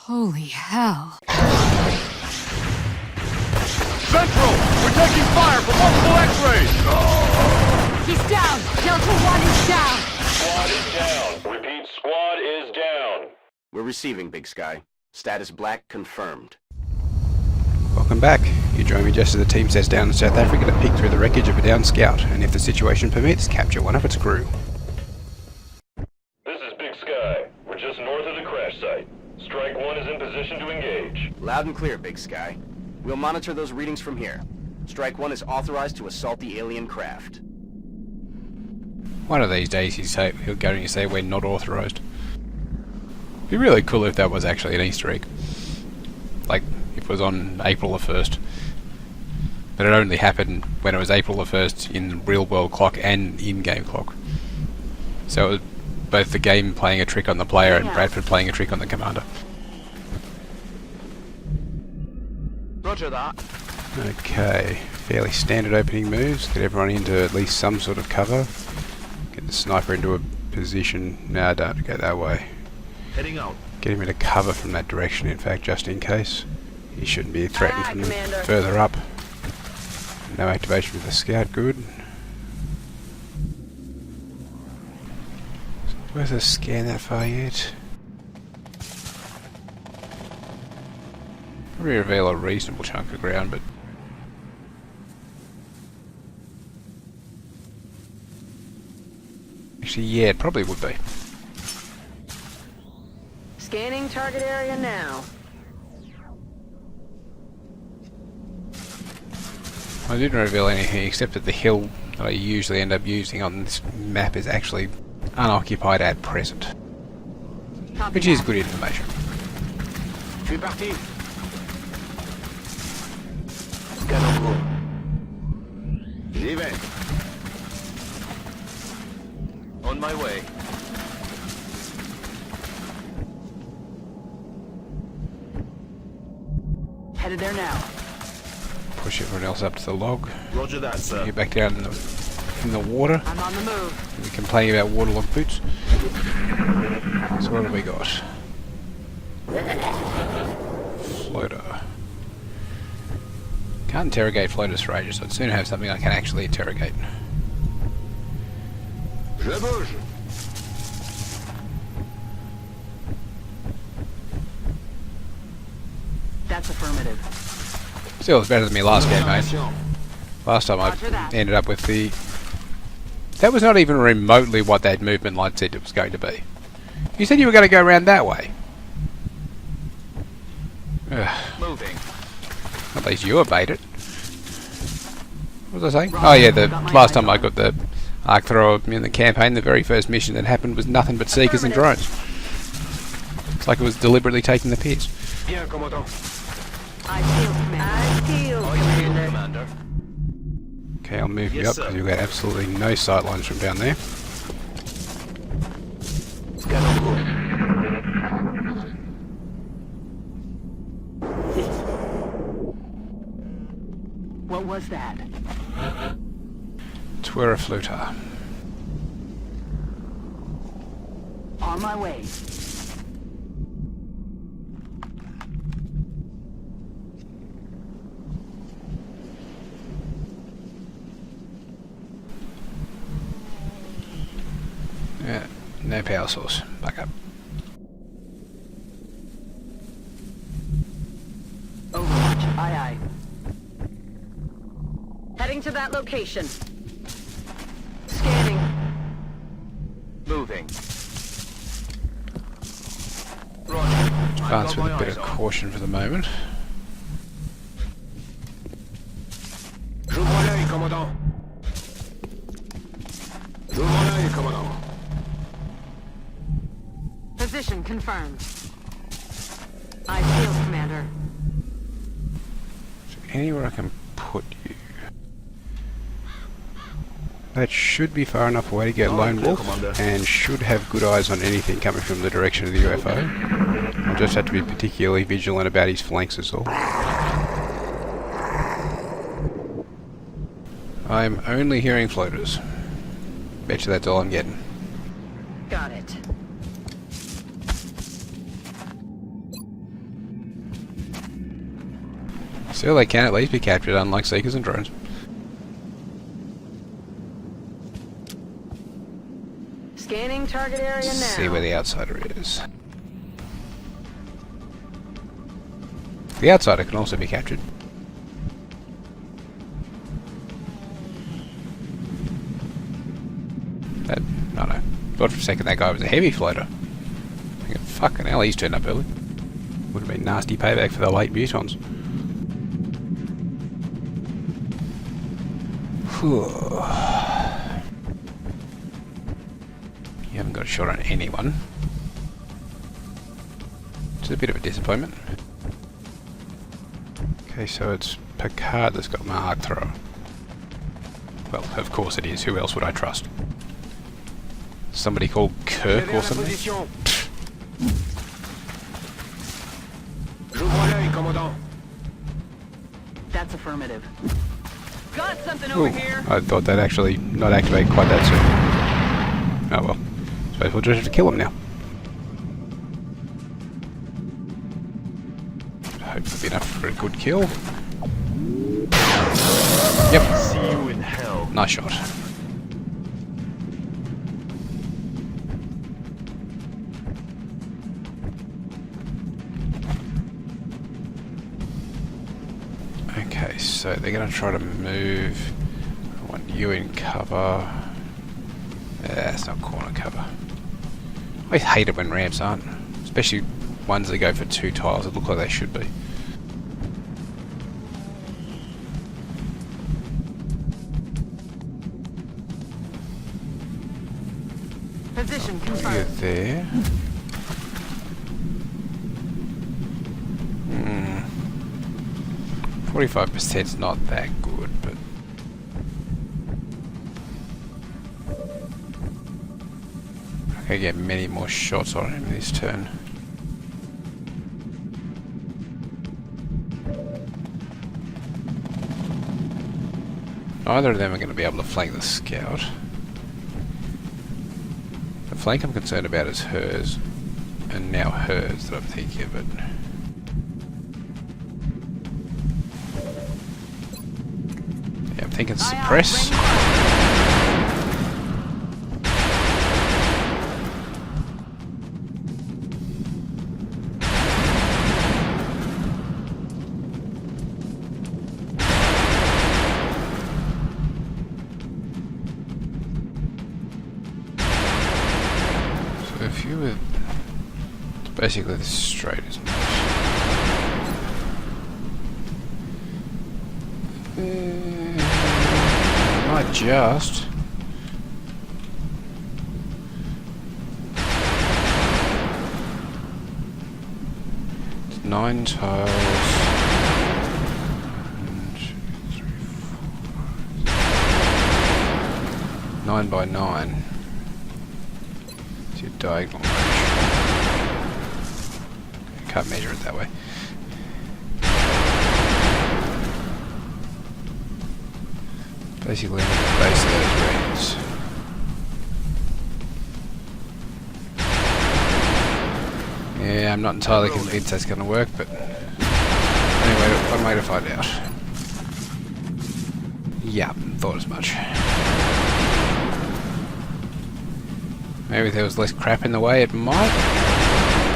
Holy hell. Central! We're taking fire from multiple X-rays! He's down! Delta 1 is down! Squad is down. Repeat, squad is down. We're receiving, Big Sky. Status black confirmed. Welcome back. You join me just as the team sets down in South Africa to peek through the wreckage of a downed scout, and if the situation permits, capture one of its crew. This is Big Sky. We're just north of the crash site. Strike 1 is in position to engage. Loud and clear, Big Sky. We'll monitor those readings from here. Strike 1 is authorized to assault the alien craft. One of these days he'll go and say we're not authorized. It'd be really cool if that was actually an Easter egg. Like, if it was on April the 1st. But it only happened when it was April the 1st in the real world clock and in-game clock. So it was both the game playing a trick on the player and Bradford playing a trick on the commander. Roger that. Okay, fairly standard opening moves. Get everyone into at least some sort of cover. Get the sniper into a position. No, don't go that way. Heading out. Get him into cover from that direction, in fact, just in case. He shouldn't be threatened from further up. No activation with the scout, good. Is it worth a scan that far yet? Probably reveal a reasonable chunk of ground, but... Actually, yeah, it probably would be. Scanning target area now. I didn't reveal anything except that the hill that I usually end up using on this map is actually unoccupied at present. Which is good information. Je suis parti. J'y vais. On my way. Headed there now. Push everyone else up to the log. Roger that, sir. Get back down in the water. I'm on the move. We complain about waterlogged boots. So what have we got? Floater. Can't interrogate floaters for ages, so I'd sooner have something I can actually interrogate. Je bouge. That's affirmative. Still, it's better than me last game, mate. Last time I Roger that. ended up with the... That was not even remotely what that movement line said it was going to be. You said you were going to go around that way. Ugh. Moving. At least you obeyed it. What was I saying? Oh yeah, the last time I got the arc thrower in the campaign, the very first mission that happened was nothing but seekers and drones. It's like it was deliberately taking the piss. Bien, commandant. I feel, Commander. Okay, I'll move you Yes, up because you've got absolutely no sight lines from down there. What was that? Twirafluta. On my way. Yeah, no power source. Back up. Overwatch. Aye, aye. Heading to that location. Scanning. Moving. Advance with a bit of caution for the moment. J'ouvre l'œil, commandant. J'ouvre l'œil, commandant. Position confirmed. I feel, Commander. Is there anywhere I can put you? That should be far enough away to get Lone Wolf, and should have good eyes on anything coming from the direction of the UFO. I'll just have to be particularly vigilant about his flanks is all. I'm only hearing floaters. Bet you that's all I'm getting. Got it. Still, they can at least be captured, unlike Seekers and drones. Scanning target area now. See where the outsider is. The outsider can also be captured. No. Thought for a second that guy was a heavy floater. Thinking, fucking hell, he's turned up early. Would have been nasty payback for the late mutons. You haven't got a shot on anyone. It's a bit of a disappointment. Okay, so it's Picard that's got my arc thrower. Well, of course it is. Who else would I trust? Somebody called Kirk or something? That's affirmative. Got something Ooh, over here. I thought that'd actually not activate quite that soon. Oh well. Suppose we'll just have to kill him now. Hope it'll be enough for a good kill. Yep. See you in hell. Nice shot. Okay, so they're going to try to move. I want you in cover. It's not corner cover. I hate it when ramps aren't. Especially ones that go for 2 tiles that look like they should be. Position You're confirmed. there. 45%'s not that good, but I can get many more shots on him this turn. Neither of them are going to be able to flank the scout. The flank I'm concerned about is hers, and now hers that I'm thinking of it. Yeah, I'm thinking suppress. So if you were basically this straight, isn't it? Might just. It's 9 tiles. 1, 2, 3, 4. 9 by 9. It's your diagonal range. Can't measure it that way. Basically, I'm at the base of those rings. Yeah, I'm not entirely convinced that's going to work, but anyway, one way to find out. Yeah, thought as much. Maybe if there was less crap in the way, it might,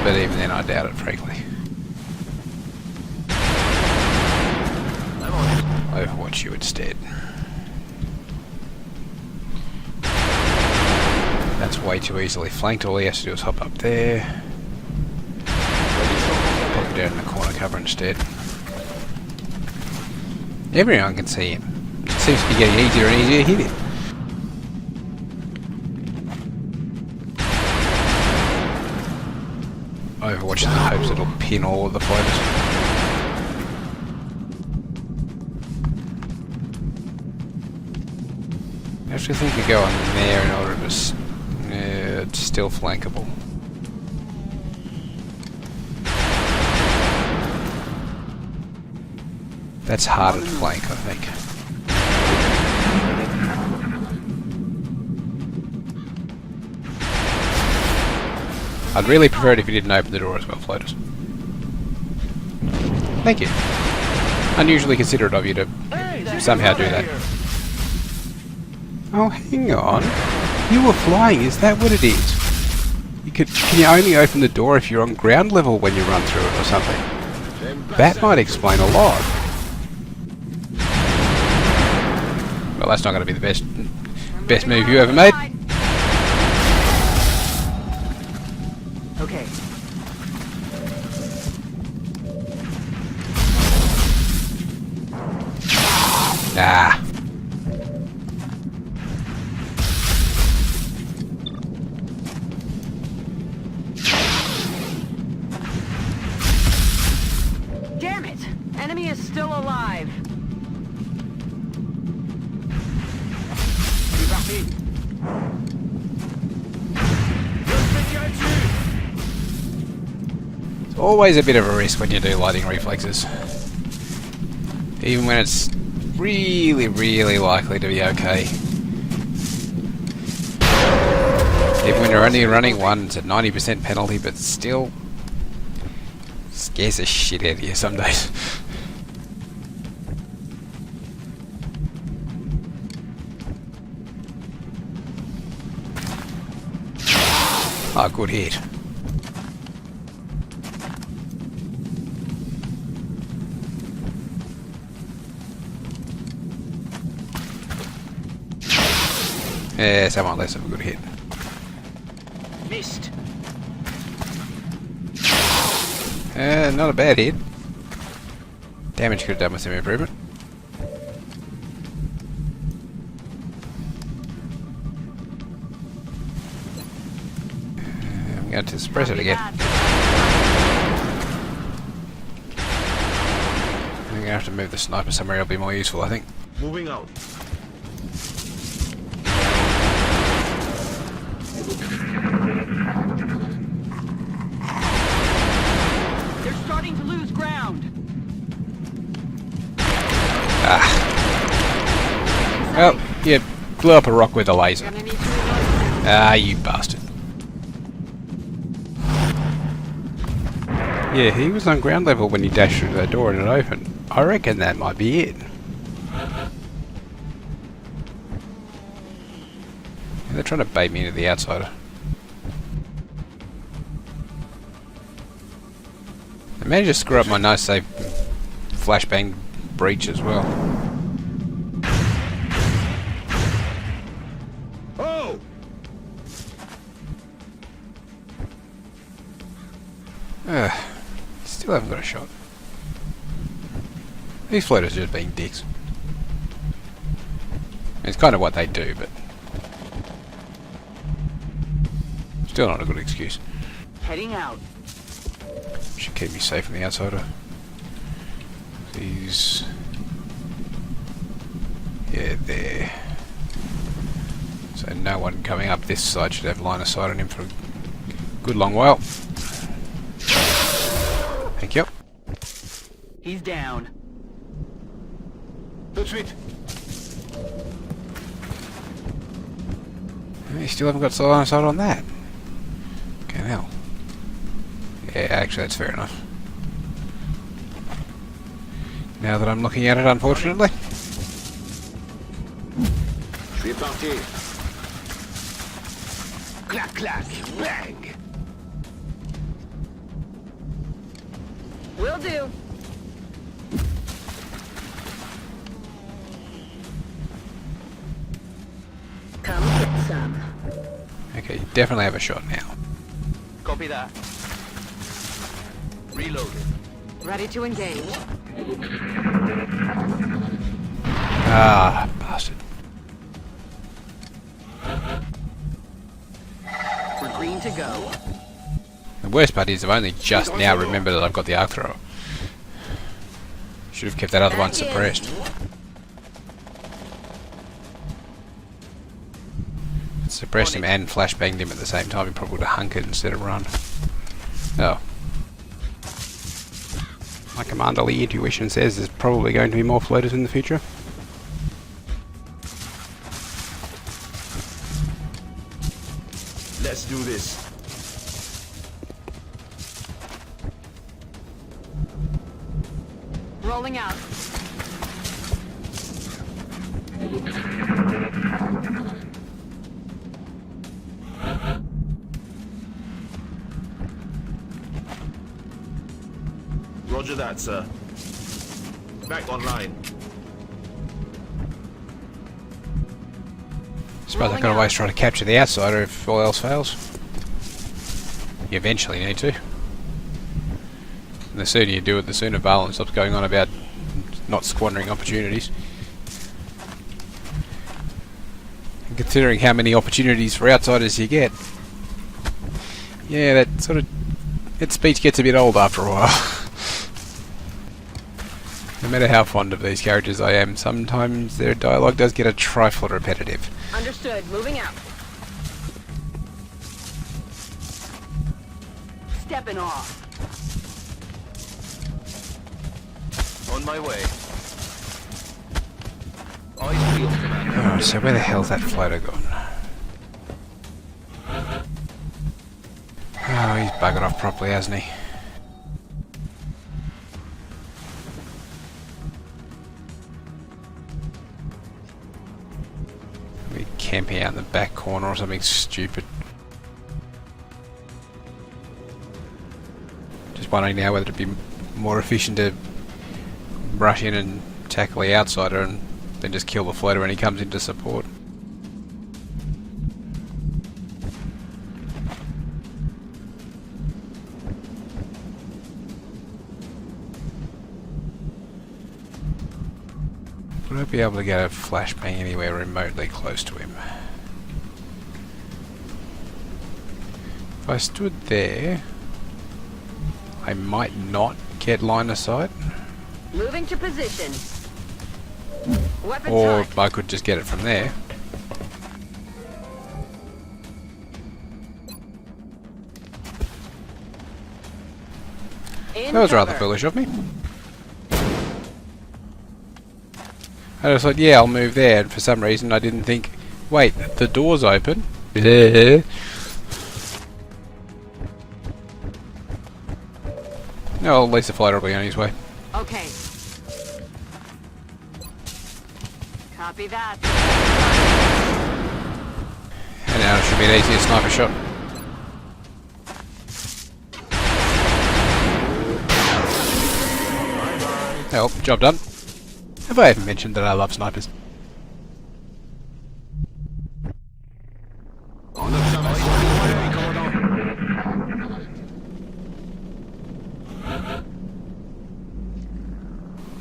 but even then I doubt it, frankly. Overwatch you instead. That's way too easily flanked. All he has to do is hop up there. Put him down in the corner cover instead. Everyone can see him. It seems to be getting easier and easier to hit him. Overwatch in the hopes it'll pin all of the floaters. I actually think you go on there in order to it's still flankable. That's harder to flank, I think. I'd really prefer it if you didn't open the door as well, floaters. Thank you. unusually considerate of you to somehow do that. Oh, hang on. You were flying, is that what it is? Can you only open the door if you're on ground level when you run through it or something? That might explain a lot. Well, that's not going to be the best move you ever made. Okay. Ah. Damn it! Enemy is still alive. It's always a bit of a risk when you do lighting reflexes. Even when it's really, really likely to be okay. Even when you're only running one, it's a 90% penalty, but still scares the shit out of you some days. Oh, good hit. Yeah, somewhat less of a good hit. Missed. Not a bad hit. Damage could have done with some improvement. I'm going to suppress it again. I'm going to have to move the sniper somewhere it'll be more useful, I think. Moving out. They're starting to lose ground. Well, you blew up a rock with a laser. Gonna need to reload. Ah, you bastard. Yeah, he was on ground level when he dashed through that door and it opened. I reckon that might be it. They're trying to bait me into the outsider. They managed to screw up my nice safe flashbang breach as well. Oh! Still haven't got a shot. These floaters are just being dicks. It's kind of what they do, but still not a good excuse. Heading out. Should keep me safe from the outsider. These... Yeah, there. So no one coming up this side should have line of sight on him for a good long while. Thank you. He's down. Tout de suite. You still haven't got line of sight on that. Okay, hell. Yeah, actually that's fair enough. Now that I'm looking at it, unfortunately. Je suis parti. Clac, clac, bang. Will do. Come get some. Okay, you definitely have a shot now. Copy that. Reloaded. Ready to engage. Ah, bastard. We're green to go. The worst part is I've only just now remembered that I've got the arc thrower. Should have kept that other one suppressed. Suppressed him and flashbanged him at the same time. He probably would have hunkered instead of run. Oh. My commanderly intuition says there's probably going to be more floaters in the future. Let's do this. Rolling out. Roger that, sir. Back online. Suppose I've got to always try to capture the outsider if all else fails. You eventually need to. And the sooner you do it, the sooner Valen stops going on about not squandering opportunities. And considering how many opportunities for outsiders you get, yeah, that speech gets a bit old after a while. No matter how fond of these characters I am, sometimes their dialogue does get a trifle repetitive. Understood. Moving out. Stepping off. On my way. Eyes peeled, Commander. Alright, so where the hell's that floater gone? Oh, he's buggered off properly, hasn't he? Maybe camping out in the back corner or something stupid. Just wondering now whether it'd be more efficient to rush in and tackle the outsider and then just kill the floater when he comes into support. Would I be able to get a flashbang anywhere remotely close to him? If I stood there, I might not get line of sight. Moving to position. Weapon Or time. I could just get it from there. In That was rather cover. foolish of me. I was like, yeah, I'll move there, and for some reason I didn't think, wait, the door's open. No, at least the floater will be on his way. Okay. Copy that. And now it should be an easier sniper shot. Well, job done. Have I ever mentioned that I love snipers?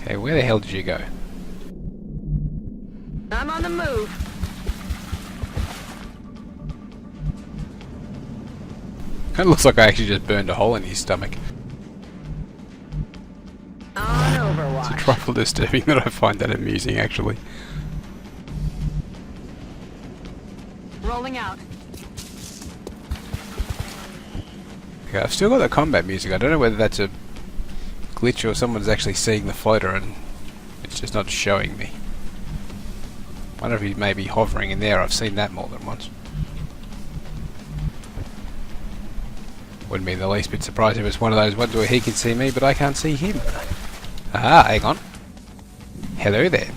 Okay, where the hell did you go? I'm on the move. It looks like I actually just burned a hole in his stomach. On It's a Overwatch. trifle disturbing that I find that amusing, actually. Rolling out. Okay, I've still got the combat music. I don't know whether that's a glitch or someone's actually seeing the floater and it's just not showing me. I wonder if he may be hovering in there. I've seen that more than once. Wouldn't be the least bit surprised if it's one of those ones where he can see me but I can't see him. Aha, hang on. Hello there.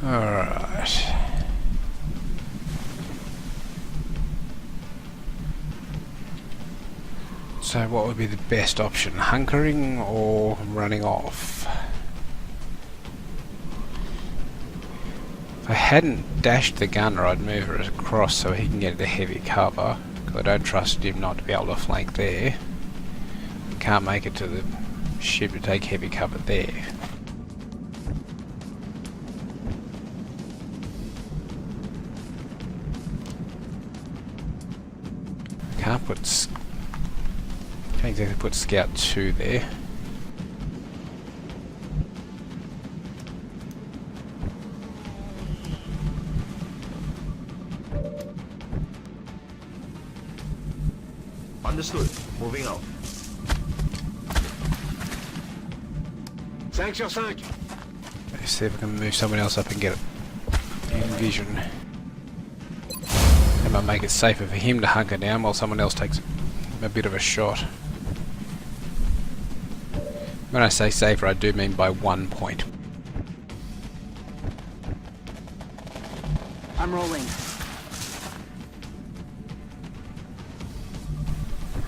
Alright. So what would be the best option? Hunkering or running off? If I hadn't dashed the gunner, I'd move her across so he can get into heavy cover. Because I don't trust him not to be able to flank there. Can't make it to the ship to take heavy cover there. Can't exactly put Scout 2 there. Understood. Moving out. 5 sur 5. Let's see if I can move someone else up and get it in vision. That might make it safer for him to hunker down while someone else takes a bit of a shot. When I say safer, I do mean by 1 point. I'm rolling.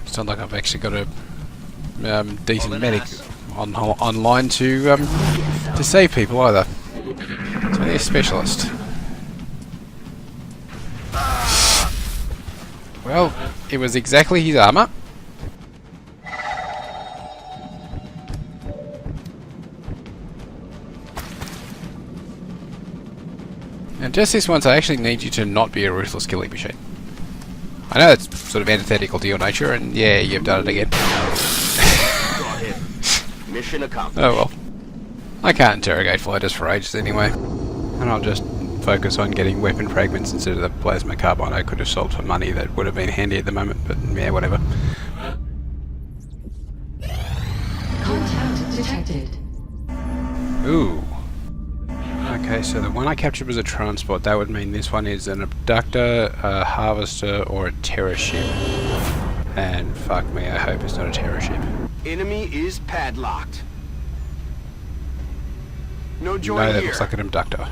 It's not like I've actually got a decent medic online to save people either. So they're a specialist. Well, it was exactly his armour. And just this once, I actually need you to not be a ruthless killing machine. I know that's sort of antithetical to your nature, and yeah, you've done it again. Got him. Mission accomplished. Oh well. I can't interrogate fighters for ages anyway. And I'll just focus on getting weapon fragments instead of the plasma carbine I could have sold for money that would have been handy at the moment, but yeah, whatever. Contact detected. Ooh. Okay, so the one I captured was a transport. That would mean this one is an abductor, a harvester, or a terror ship. And fuck me, I hope it's not a terror ship. Enemy is padlocked. No joy No, that here. looks like an abductor.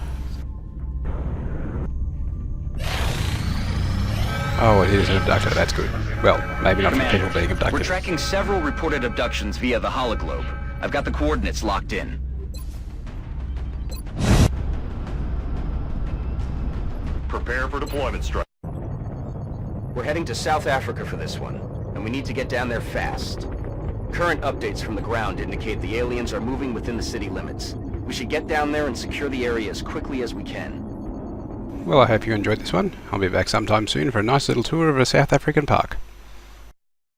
Oh, it is an abductor, that's good. Well, maybe not for people being We're abducted. tracking several reported abductions via the hologlobe. I've got the coordinates locked in. Prepare for deployment, Strike. We're heading to South Africa for this one, and we need to get down there fast. Current updates from the ground indicate the aliens are moving within the city limits. We should get down there and secure the area as quickly as we can. Well, I hope you enjoyed this one. I'll be back sometime soon for a nice little tour of a South African park.